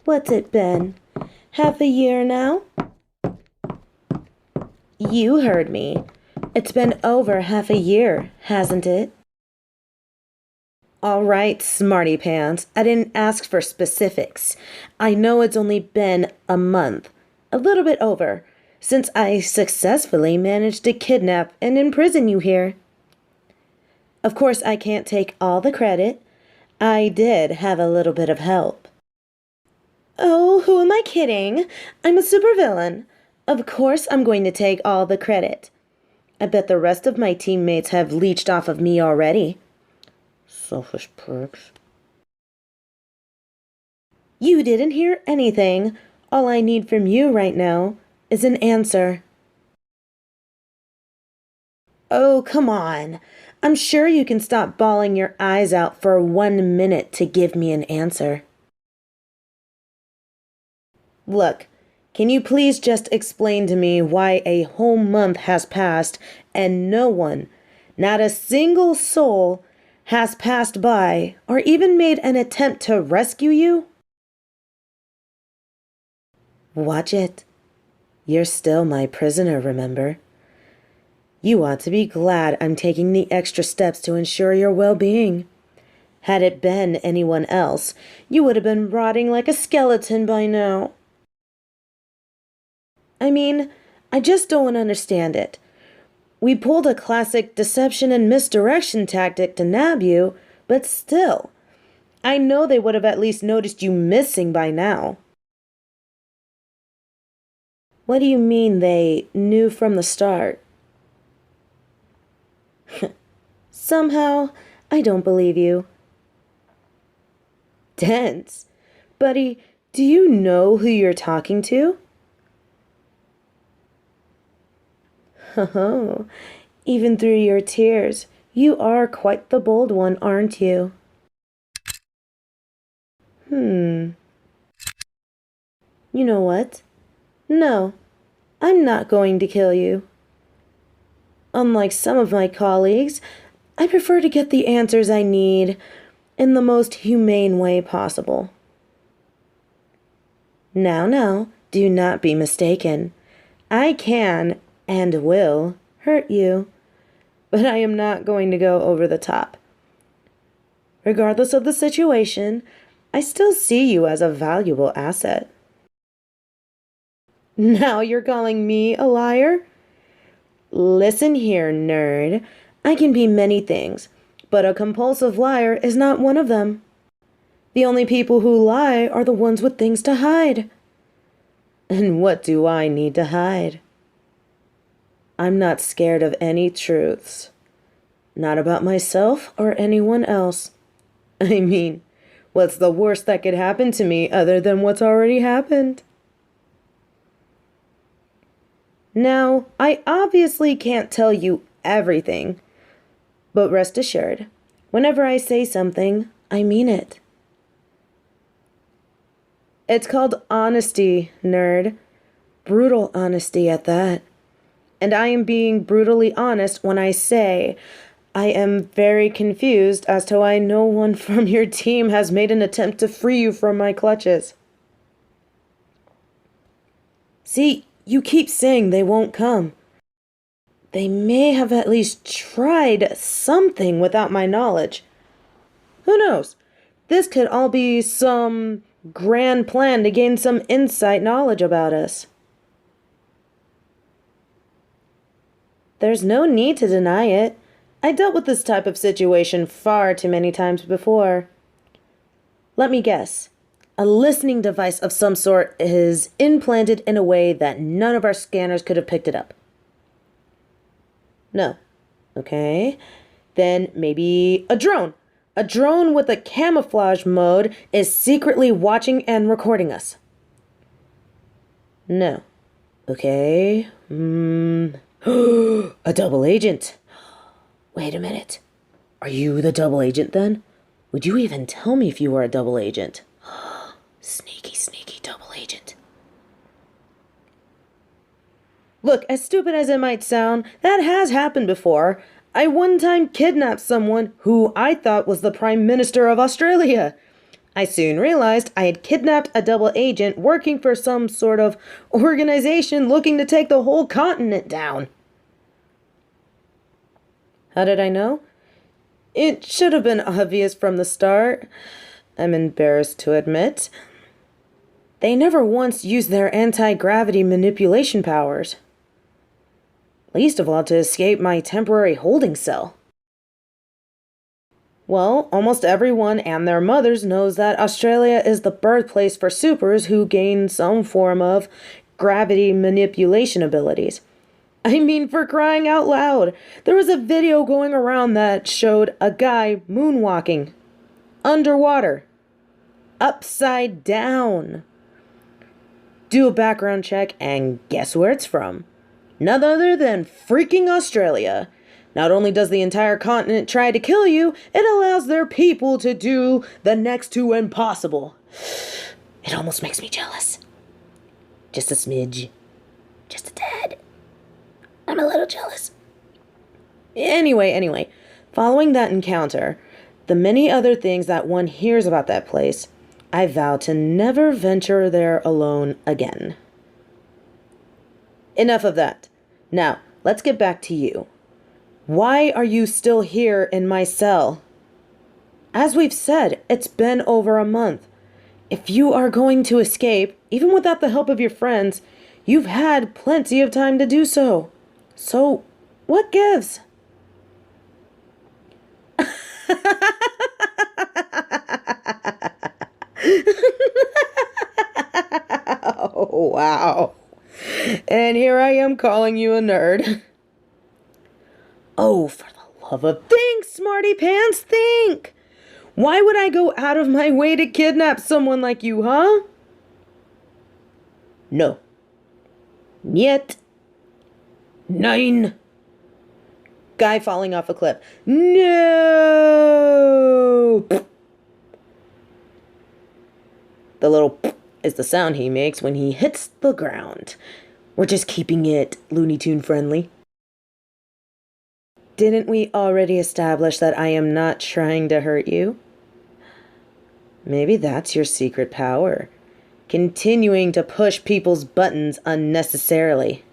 What's it been? Half a year now? You heard me. It's been over half a year, hasn't it? All right, smarty pants. I didn't ask for specifics. I know it's only been a month, a little bit over, since I successfully managed to kidnap and imprison you here. Of course, I can't take all the credit. I did have a little bit of help. Oh, who am I kidding? I'm a supervillain. Of course I'm going to take all the credit. I bet the rest of my teammates have leeched off of me already. Selfish pricks. You didn't hear anything. All I need from you right now is an answer. Oh, come on. I'm sure you can stop bawling your eyes out for 1 minute to give me an answer. Look, can you please just explain to me why a whole month has passed and no one, not a single soul, has passed by or even made an attempt to rescue you? Watch it. You're still my prisoner, remember? You ought to be glad I'm taking the extra steps to ensure your well-being. Had it been anyone else, you would have been rotting like a skeleton by now. I mean, I just don't understand it. We pulled a classic deception and misdirection tactic to nab you, but still, I know they would have at least noticed you missing by now. What do you mean they knew from the start? Somehow, I don't believe you. Dense? Buddy, do you know who you're talking to? Oh, even through your tears, you are quite the bold one, aren't you? You know what? No, I'm not going to kill you. Unlike some of my colleagues, I prefer to get the answers I need in the most humane way possible. Now, do not be mistaken. I can and will hurt you, but I am not going to go over the top. Regardless of the situation, I still see you as a valuable asset. Now you're calling me a liar? Listen here, nerd. I can be many things, but a compulsive liar is not one of them. The only people who lie are the ones with things to hide. And what do I need to hide? I'm not scared of any truths. Not about myself or anyone else. I mean, what's the worst that could happen to me other than what's already happened? Now, I obviously can't tell you everything, but rest assured, whenever I say something, I mean it. It's called honesty, nerd. Brutal honesty at that. And I am being brutally honest when I say I am very confused as to why no one from your team has made an attempt to free you from my clutches. See, you keep saying they won't come. They may have at least tried something without my knowledge. Who knows? This could all be some grand plan to gain some insight knowledge about us. There's no need to deny it. I dealt with this type of situation far too many times before. Let me guess. A listening device of some sort is implanted in a way that none of our scanners could have picked it up. No. Okay. Then maybe a drone. A drone with a camouflage mode is secretly watching and recording us. No. Okay. A double agent. Wait a minute. Are you the double agent then? Would you even tell me if you were a double agent? Sneaky double agent. Look, as stupid as it might sound, that has happened before. I one time kidnapped someone who I thought was the Prime Minister of Australia. I soon realized I had kidnapped a double agent working for some sort of organization looking to take the whole continent down. How did I know? It should have been obvious from the start, I'm embarrassed to admit. They never once used their anti-gravity manipulation powers. Least of all to escape my temporary holding cell. Well, almost everyone and their mothers knows that Australia is the birthplace for supers who gain some form of gravity manipulation abilities. I mean, for crying out loud, there was a video going around that showed a guy moonwalking, underwater, upside down. Do a background check and guess where it's from? None other than freaking Australia. Not only does the entire continent try to kill you, it allows their people to do the next to impossible. It almost makes me jealous. Just a smidge. Just a tad. I'm a little jealous. Anyway, following that encounter, the many other things that one hears about that place, I vow to never venture there alone again. Enough of that. Now, let's get back to you. Why are you still here in my cell? As we've said, it's been over a month. If you are going to escape, even without the help of your friends, you've had plenty of time to do so. So, what gives? Oh, wow. And here I am calling you a nerd. Oh, for the love of... Think, smarty pants, think! Why would I go out of my way to kidnap someone like you, huh? No. Niet. Nein. Guy falling off a cliff. No! The little is the sound he makes when he hits the ground. We're just keeping it Looney Tune friendly. Didn't we already establish that I am not trying to hurt you? Maybe that's your secret power. Continuing to push people's buttons unnecessarily.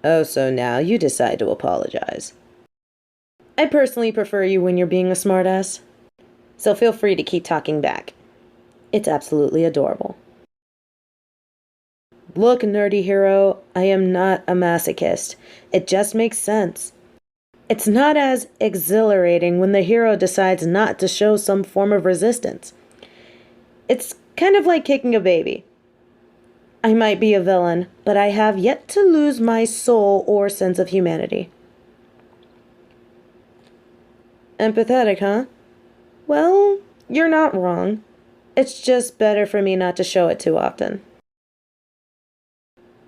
Oh, so now you decide to apologize. I personally prefer you when you're being a smartass. So feel free to keep talking back. It's absolutely adorable. Look, nerdy hero, I am not a masochist. It just makes sense. It's not as exhilarating when the hero decides not to show some form of resistance. It's kind of like kicking a baby. I might be a villain, but I have yet to lose my soul or sense of humanity. Empathetic, huh? Well, you're not wrong. It's just better for me not to show it too often.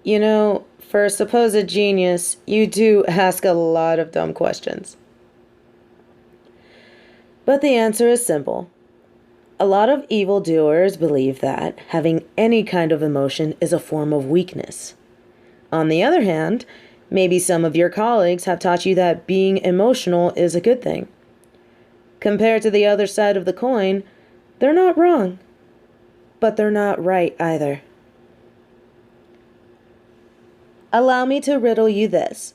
You know, for a supposed genius, you do ask a lot of dumb questions. But the answer is simple. A lot of evildoers believe that having any kind of emotion is a form of weakness. On the other hand, maybe some of your colleagues have taught you that being emotional is a good thing. Compared to the other side of the coin, they're not wrong, but they're not right either. Allow me to riddle you this.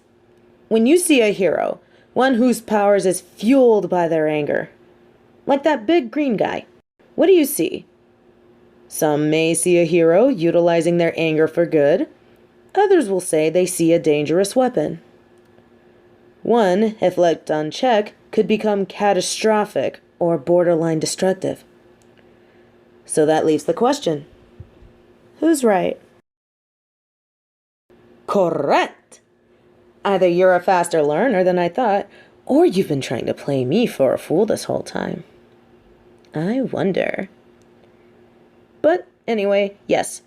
When you see a hero, one whose powers is fueled by their anger, like that big green guy, what do you see? Some may see a hero utilizing their anger for good. Others will say they see a dangerous weapon. One, if left unchecked, could become catastrophic or borderline destructive. So that leaves the question. Who's right? Correct! Either you're a faster learner than I thought, or you've been trying to play me for a fool this whole time. I wonder. But anyway, yes,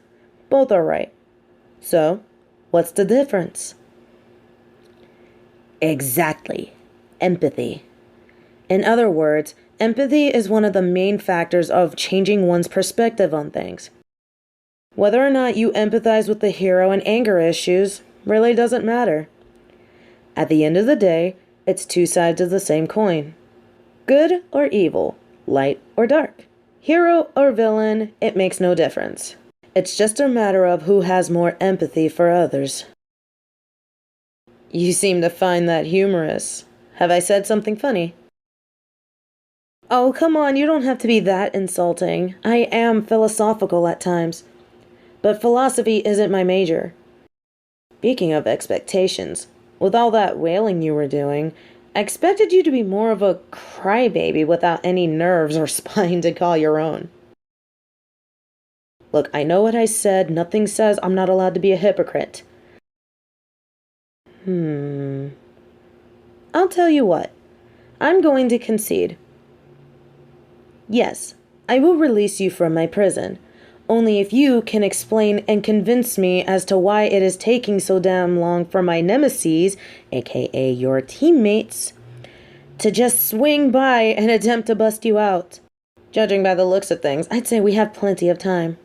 both are right. So, what's the difference? Exactly. Empathy. In other words, empathy is one of the main factors of changing one's perspective on things. Whether or not you empathize with the hero and anger issues really doesn't matter. At the end of the day, it's two sides of the same coin. Good or evil, light or dark. Hero or villain, it makes no difference. It's just a matter of who has more empathy for others. You seem to find that humorous. Have I said something funny? Oh, come on, you don't have to be that insulting. I am philosophical at times. But philosophy isn't my major. Speaking of expectations, with all that wailing you were doing, I expected you to be more of a crybaby without any nerves or spine to call your own. Look, I know what I said. Nothing says I'm not allowed to be a hypocrite. I'll tell you what. I'm going to concede. Yes, I will release you from my prison. Only if you can explain and convince me as to why it is taking so damn long for my nemesis, aka your teammates, to just swing by and attempt to bust you out. Judging by the looks of things, I'd say we have plenty of time.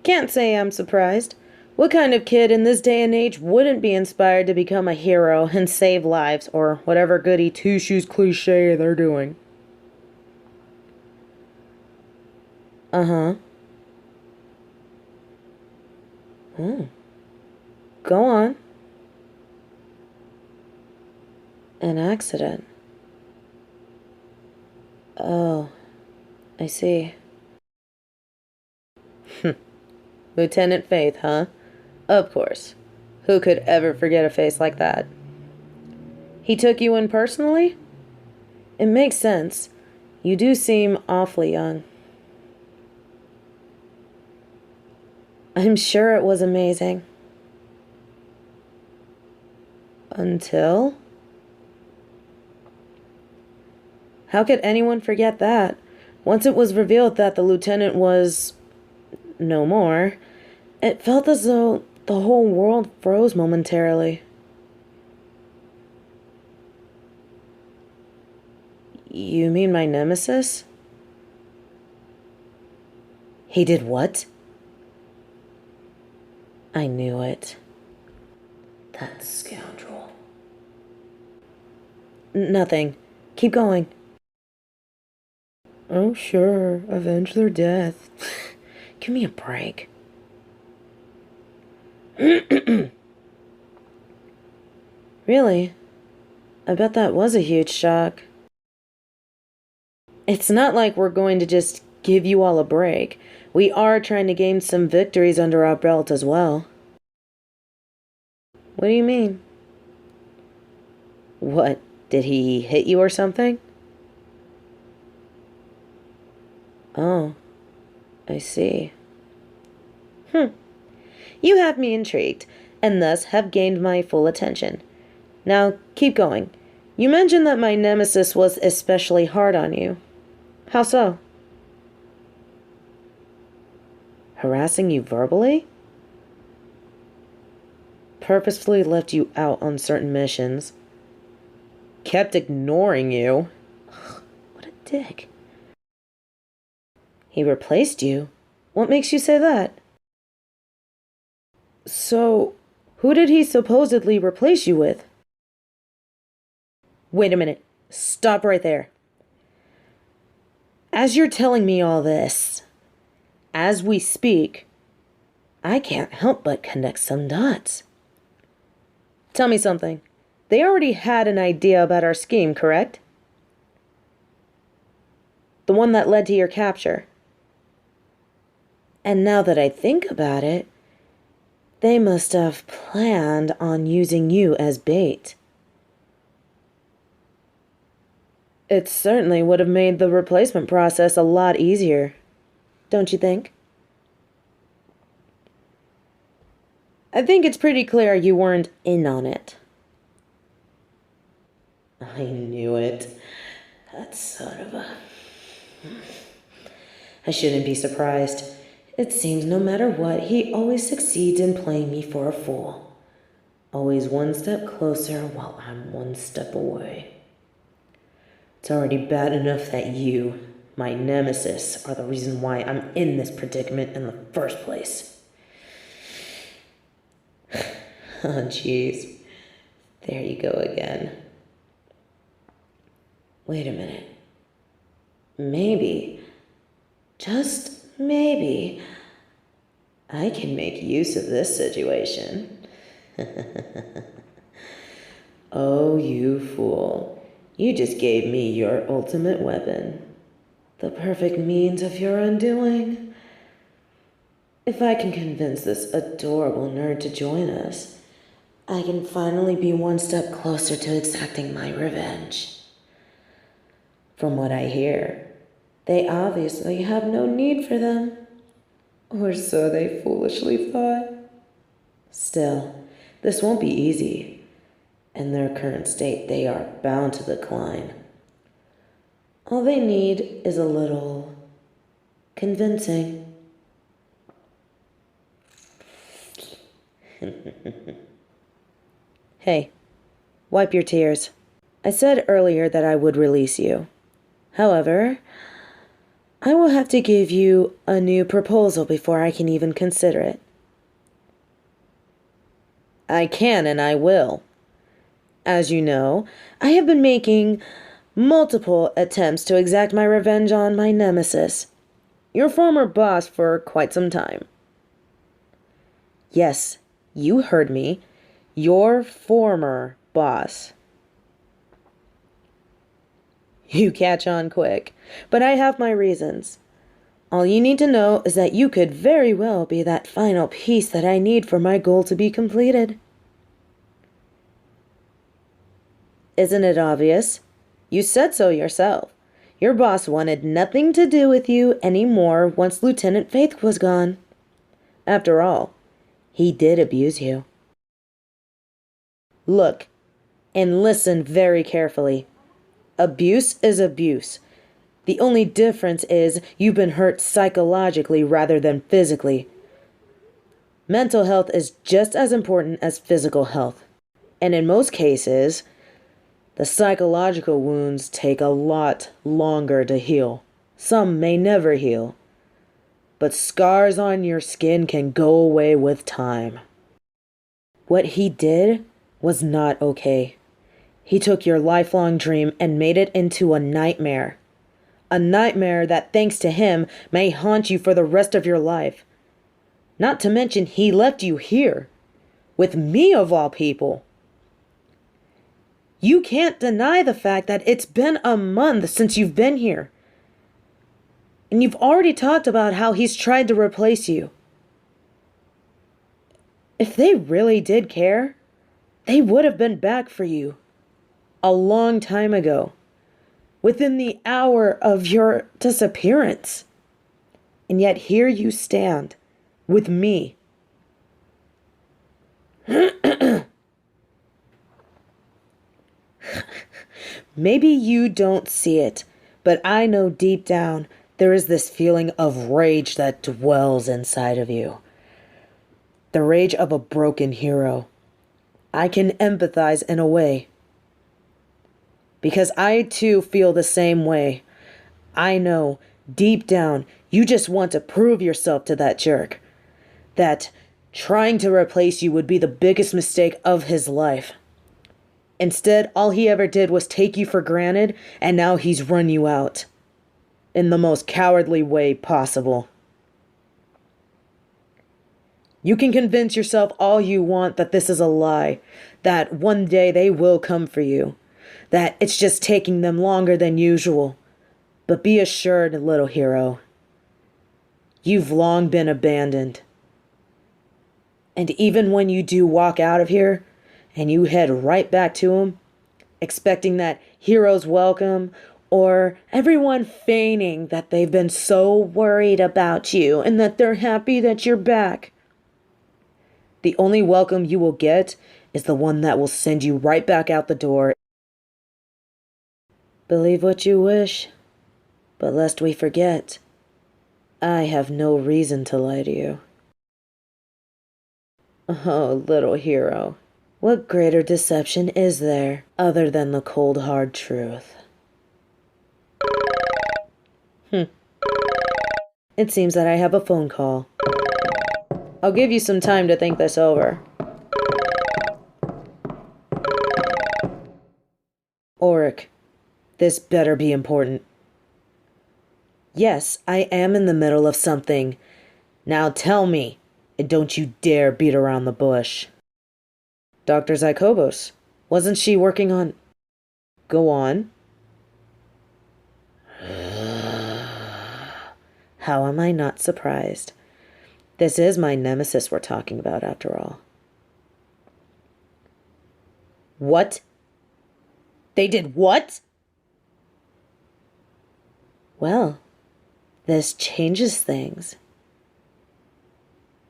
Can't say I'm surprised. What kind of kid in this day and age wouldn't be inspired to become a hero and save lives, or whatever goody two-shoes cliche they're doing? Go on. An accident. Oh, I see. Lieutenant Faith, huh? Of course. Who could ever forget a face like that? He took you in personally? It makes sense. You do seem awfully young. I'm sure it was amazing. Until? How could anyone forget that? Once it was revealed that the lieutenant was no more, it felt as though the whole world froze momentarily. You mean my nemesis? He did what? I knew it. That scoundrel. Nothing. Keep going. Oh, sure. Avenge their death. Give me a break. Really? I bet that was a huge shock. It's not like we're going to just give you all a break. We are trying to gain some victories under our belt as well. What do you mean? What? Did he hit you or something? Oh, I see. You have me intrigued, and thus have gained my full attention. Now, keep going. You mentioned that my nemesis was especially hard on you. How so? Harassing you verbally? Purposefully left you out on certain missions. Kept ignoring you. What a dick. He replaced you? What makes you say that? So, who did he supposedly replace you with? Wait a minute. Stop right there. As you're telling me all this, as we speak, I can't help but connect some dots. Tell me something. They already had an idea about our scheme, correct? The one that led to your capture. And now that I think about it, they must have planned on using you as bait. It certainly would have made the replacement process a lot easier, don't you think? I think it's pretty clear you weren't in on it. I knew it. That son of a... I shouldn't be surprised. It seems no matter what, he always succeeds in playing me for a fool. Always one step closer while I'm one step away. It's already bad enough that you, my nemesis, are the reason why I'm in this predicament in the first place. Oh, jeez. There you go again. Wait a minute. maybe, just maybe, I can make use of this situation. Oh, you fool. You just gave me your ultimate weapon. The perfect means of your undoing. If I can convince this adorable nerd to join us, I can finally be one step closer to exacting my revenge. From what I hear, they obviously have no need for them. Or so they foolishly thought. Still, this won't be easy. In their current state, they are bound to decline. All they need is a little convincing. Hey, wipe your tears. I said earlier that I would release you. However, I will have to give you a new proposal before I can even consider it. I can and I will. As you know, I have been making multiple attempts to exact my revenge on my nemesis, your former boss, for quite some time. Yes, you heard me. Your former boss. You catch on quick, but I have my reasons. All you need to know is that you could very well be that final piece that I need for my goal to be completed. Isn't it obvious? You said so yourself. Your boss wanted nothing to do with you anymore once Lieutenant Faith was gone. After all, he did abuse you. Look, and listen very carefully. Abuse is abuse. The only difference is you've been hurt psychologically rather than physically. Mental health is just as important as physical health. And in most cases, the psychological wounds take a lot longer to heal. Some may never heal. But scars on your skin can go away with time. What he did was not okay. He took your lifelong dream and made it into a nightmare. A nightmare that, thanks to him, may haunt you for the rest of your life. Not to mention he left you here. With me of all people. You can't deny the fact that it's been a month since you've been here. And you've already talked about how he's tried to replace you. If they really did care, they would have been back for you. A long time ago. Within the hour of your disappearance. And yet here you stand. With me. Maybe you don't see it, but I know deep down there is this feeling of rage that dwells inside of you. The rage of a broken hero. I can empathize in a way. Because I too feel the same way. I know, deep down, you just want to prove yourself to that jerk. That trying to replace you would be the biggest mistake of his life. Instead, all he ever did was take you for granted, and now he's run you out. In the most cowardly way possible. You can convince yourself all you want that this is a lie, that one day they will come for you, that it's just taking them longer than usual. But be assured, little hero, you've long been abandoned. And even when you do walk out of here, and you head right back to him, expecting that hero's welcome, or everyone feigning that they've been so worried about you and that they're happy that you're back. The only welcome you will get is the one that will send you right back out the door. Believe what you wish, but lest we forget, I have no reason to lie to you. Oh, little hero. What greater deception is there other than the cold hard truth? It seems that I have a phone call. I'll give you some time to think this over. Auric, this better be important. Yes, I am in the middle of something. Now tell me, and don't you dare beat around the bush. Dr. Zykobos, wasn't she working on... Go on. How am I not surprised? This is my nemesis we're talking about, after all. What? They did what? Well, this changes things.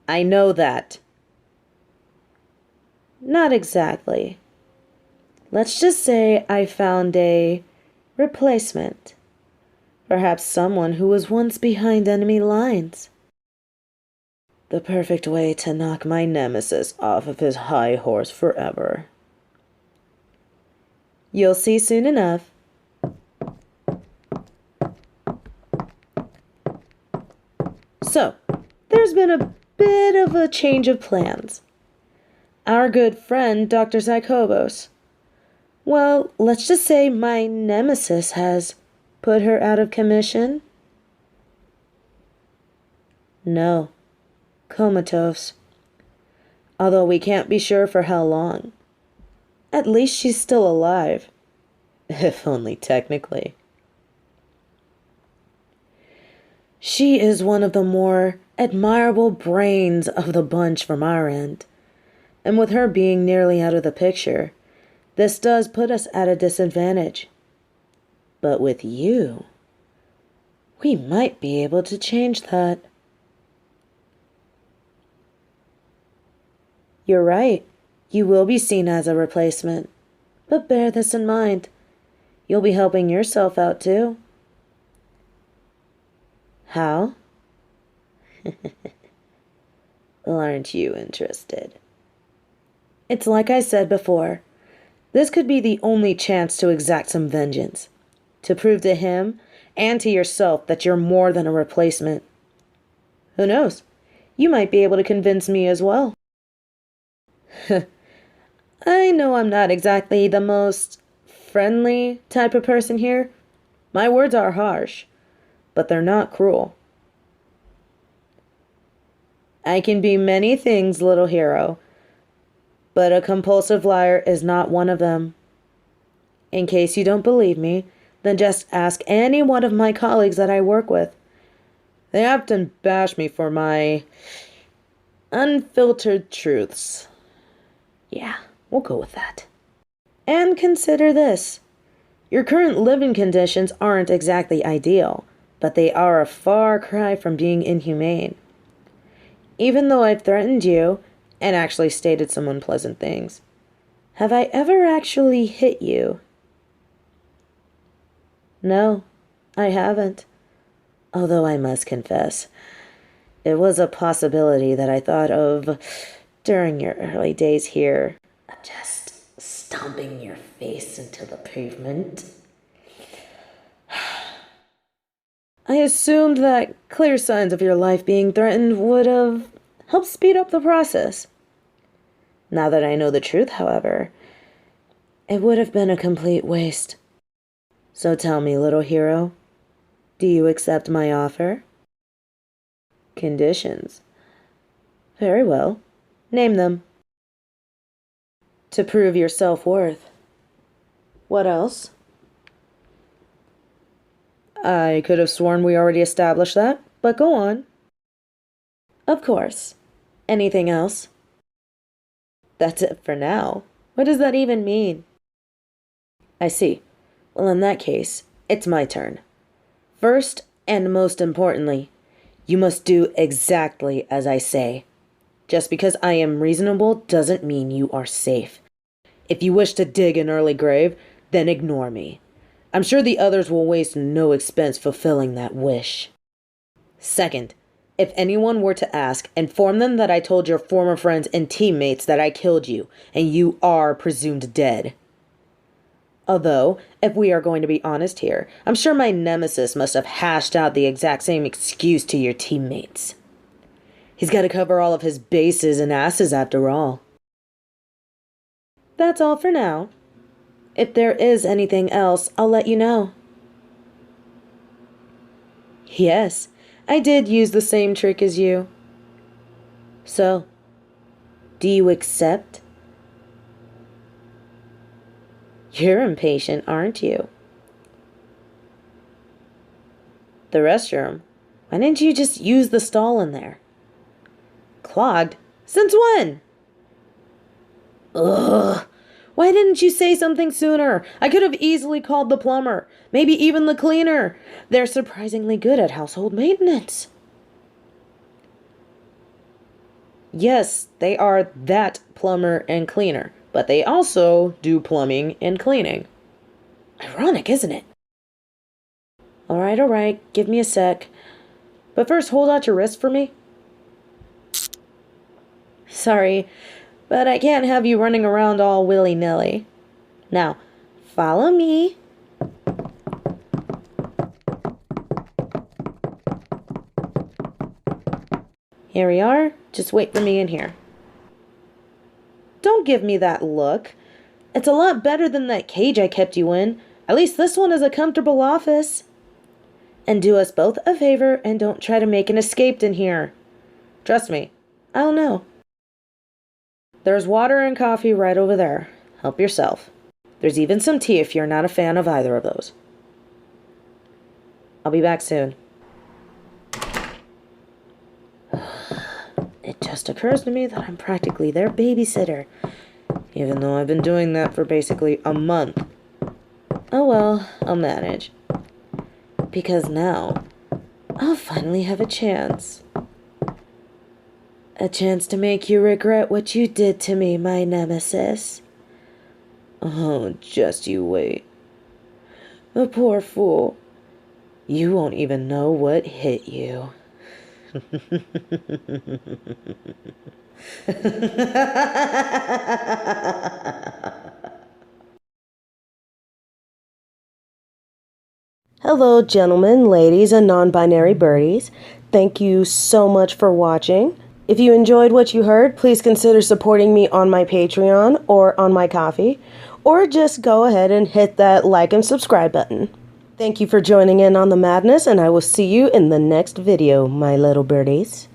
I know that. Not exactly. Let's just say I found a replacement. Perhaps someone who was once behind enemy lines. The perfect way to knock my nemesis off of his high horse forever. You'll see soon enough. So, there's been a bit of a change of plans. Our good friend, Dr. Zykobos. Well, let's just say my nemesis has put her out of commission. No, comatose. Although we can't be sure for how long. At least she's still alive. If only technically. She is one of the more admirable brains of the bunch from our end. And with her being nearly out of the picture, this does put us at a disadvantage. But with you, we might be able to change that. You're right. You will be seen as a replacement. But bear this in mind. You'll be helping yourself out too. How? Well, aren't you interested? It's like I said before. This could be the only chance to exact some vengeance. To prove to him and to yourself that you're more than a replacement. Who knows? You might be able to convince me as well. I know I'm not exactly the most friendly type of person here. My words are harsh, but they're not cruel. I can be many things, little hero, but a compulsive liar is not one of them. In case you don't believe me, then just ask any one of my colleagues that I work with. They often bash me for my unfiltered truths. Yeah, we'll go with that. And consider this. Your current living conditions aren't exactly ideal, but they are a far cry from being inhumane. Even though I've threatened you, and actually stated some unpleasant things, have I ever actually hit you? No, I haven't. Although I must confess, it was a possibility that I thought of during your early days here. Just stomping your face into the pavement. I assumed that clear signs of your life being threatened would have helped speed up the process. Now that I know the truth, however, it would have been a complete waste. So tell me, little hero, do you accept my offer? Conditions. Very well. Name them. To prove your self-worth. What else? I could have sworn we already established that, but go on. Of course. Anything else? That's it for now. What does that even mean? I see. Well, in that case, it's my turn. First, and most importantly, you must do exactly as I say. Just because I am reasonable doesn't mean you are safe. If you wish to dig an early grave, then ignore me. I'm sure the others will waste no expense fulfilling that wish. Second, if anyone were to ask, inform them that I told your former friends and teammates that I killed you, and you are presumed dead. Although, if we are going to be honest here, I'm sure my nemesis must have hashed out the exact same excuse to your teammates. He's got to cover all of his bases and asses after all. That's all for now. If there is anything else, I'll let you know. Yes, I did use the same trick as you. So, do you accept? You're impatient, aren't you? The restroom? Why didn't you just use the stall in there? Clogged? Since when? Ugh. Why didn't you say something sooner? I could have easily called the plumber. Maybe even the cleaner. They're surprisingly good at household maintenance. Yes, they are that plumber and cleaner, but they also do plumbing and cleaning. Ironic, isn't it? All right, give me a sec. But first, hold out your wrist for me. Sorry, but I can't have you running around all willy-nilly. Now, follow me. Here we are. Just wait for me in here. Don't give me that look. It's a lot better than that cage I kept you in. At least this one is a comfortable office. And do us both a favor and don't try to make an escape in here. Trust me, I'll know. There's water and coffee right over there. Help yourself. There's even some tea if you're not a fan of either of those. I'll be back soon. It just occurs to me that I'm practically their babysitter, even though I've been doing that for basically a month. Oh well, I'll manage. Because now, I'll finally have a chance. A chance to make you regret what you did to me, my nemesis. Oh, just you wait. The poor fool. You won't even know what hit you. Hello, gentlemen, ladies, and non-binary birdies. Thank you so much for watching. If you enjoyed what you heard, please consider supporting me on my Patreon or on my Ko-fi, or just go ahead and hit that like and subscribe button. Thank you for joining in on the madness, and I will see you in the next video, my little birdies.